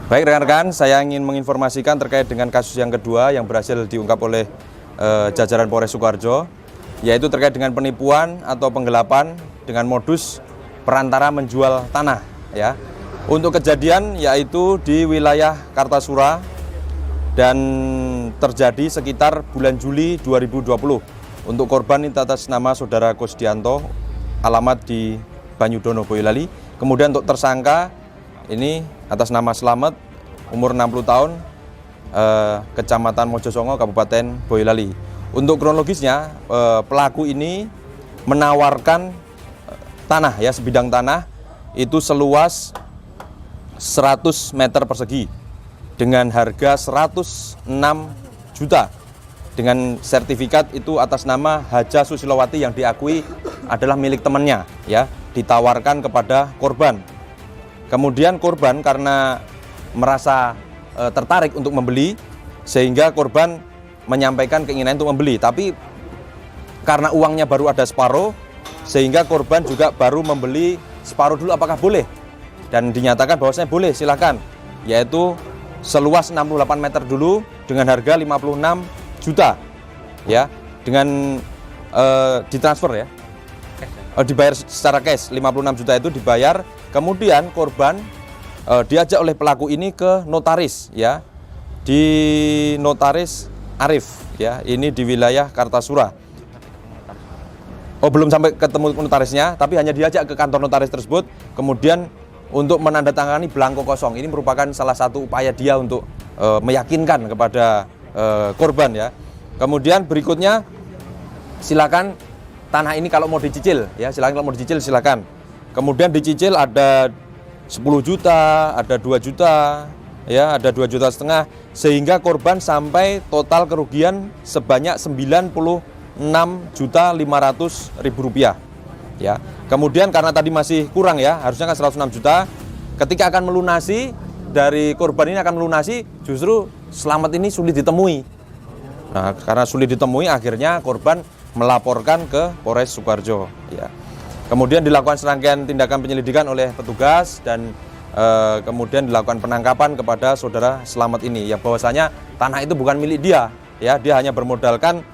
Baik rekan-rekan, saya ingin menginformasikan terkait dengan kasus yang kedua yang berhasil diungkap oleh jajaran Polres Sukoharjo, yaitu terkait dengan penipuan atau penggelapan dengan modus perantara menjual tanah. Ya, untuk kejadian yaitu di wilayah Kartasura dan terjadi sekitar bulan Juli 2020. Untuk korban ini atas nama Saudara Kusdianto, alamat di Banyudono, Boyolali. Kemudian untuk tersangka ini atas nama Slamet, umur 60 tahun, Kecamatan Mojosongo, Kabupaten Boyolali. Untuk kronologisnya, pelaku ini menawarkan tanah, ya, sebidang tanah itu seluas 100 meter persegi dengan harga 106 juta dengan sertifikat itu atas nama Haja Susilowati yang diakui adalah milik temannya, ya, ditawarkan kepada korban. Kemudian korban karena merasa tertarik untuk membeli, sehingga korban menyampaikan keinginan untuk membeli, tapi karena uangnya baru ada separuh, sehingga korban juga baru membeli separuh dulu. Apakah boleh? Dan dinyatakan bahwasanya boleh, silakan, yaitu seluas 68 meter dulu dengan harga 56 juta, ya, dengan ditransfer, ya, dibayar secara cash. 56 juta itu dibayar. Kemudian korban diajak oleh pelaku ini ke notaris, ya, di Notaris Arif, ya, ini di wilayah Kartasura. Oh, belum sampai ketemu notarisnya, tapi hanya diajak ke kantor notaris tersebut, kemudian untuk menandatangani belangko kosong. Ini merupakan salah satu upaya dia untuk meyakinkan kepada korban, ya. Kemudian berikutnya, silakan tanah ini kalau mau dicicil, ya, silakan kalau mau dicicil silakan. Kemudian dicicil ada 10 juta, ada 2 juta, ya, ada 2,5 juta, sehingga korban sampai total kerugian sebanyak 96.500.000 rupiah, ya. Kemudian karena tadi masih kurang, ya, harusnya kan 106 juta, ketika akan melunasi, dari korban ini akan melunasi, justru Slamet ini sulit ditemui. Nah, karena sulit ditemui, akhirnya korban melaporkan ke Polres Sukoharjo, ya. Kemudian dilakukan serangkaian tindakan penyelidikan oleh petugas dan kemudian dilakukan penangkapan kepada saudara Slamet ini, ya, bahwasanya tanah itu bukan milik dia, ya, dia hanya bermodalkan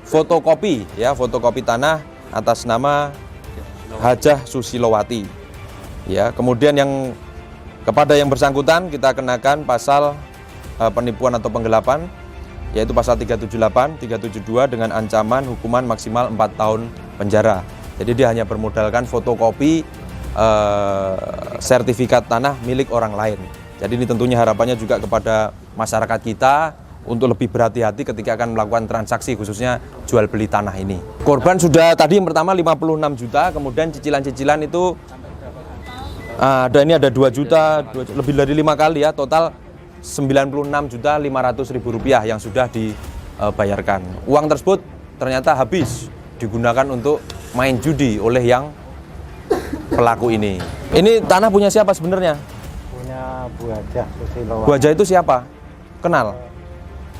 fotokopi, ya, fotokopi tanah atas nama Hajah Susilowati, ya. Kemudian kepada yang bersangkutan kita kenakan pasal penipuan atau penggelapan, yaitu pasal 378, 372 dengan ancaman hukuman maksimal 4 tahun penjara. Jadi dia hanya bermodalkan fotokopi sertifikat tanah milik orang lain. Jadi ini tentunya harapannya juga kepada masyarakat kita untuk lebih berhati-hati ketika akan melakukan transaksi, khususnya jual beli tanah ini. Korban sudah tadi yang pertama 56 juta, kemudian cicilan-cicilan itu ada 2 juta, lebih dari 5 kali, ya, total 96.500.000 rupiah yang sudah dibayarkan. Uang tersebut ternyata habis digunakan untuk main judi oleh yang pelaku ini. Ini tanah punya siapa sebenarnya? Punya Bu Hajah Susilowati. Bu Hajah itu siapa? Kenal?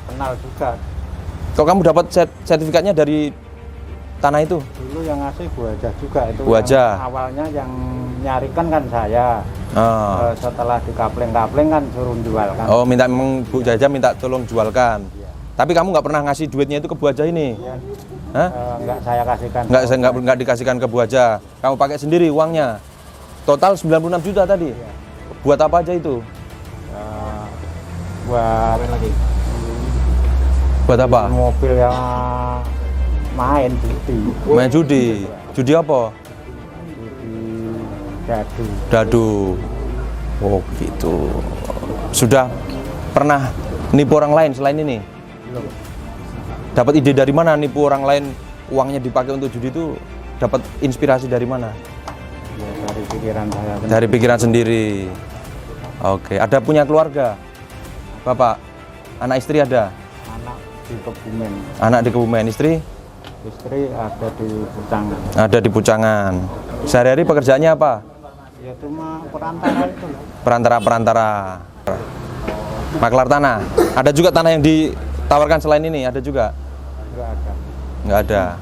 Kenal juga. Kok kamu dapat sertifikatnya dari tanah itu? Dulu yang ngasih Bu Hajah juga itu. Bu Hajah. Awalnya yang nyarikan kan saya. Setelah dikapling-kapling kan suruh jualkan. Oh, memang Bu Hajah minta tolong jualkan. Iya. Tapi kamu nggak pernah ngasih duitnya itu ke Bu Hajah ini? Iya. Enggak saya kasihkan. Enggak dikasihkan ke Bu Hajah. Kamu pakai sendiri uangnya. Total 96 juta tadi. Iya. Buat apa aja itu? Buat apa? Mobil yang main judi. Main judi. Judi apa? Judi dadu. Oh, gitu. Sudah pernah nipu orang lain selain ini? Belum. Dapat ide dari mana nipu orang lain, uangnya dipakai untuk judi itu? Dapat inspirasi dari mana? Ya, dari pikiran saya. Dari pikiran sendiri. Oke, ada punya keluarga? Bapak, anak istri ada? Anak di Kebumen. Anak di Kebumen, istri? Istri ada di Pucangan. Ada di Pucangan. Sehari-hari pekerjaannya apa? Ya cuma perantara itu. Perantara. Maklar tanah. Ada juga tanah yang ditawarkan selain ini, ada juga? Enggak ada. Nggak ada.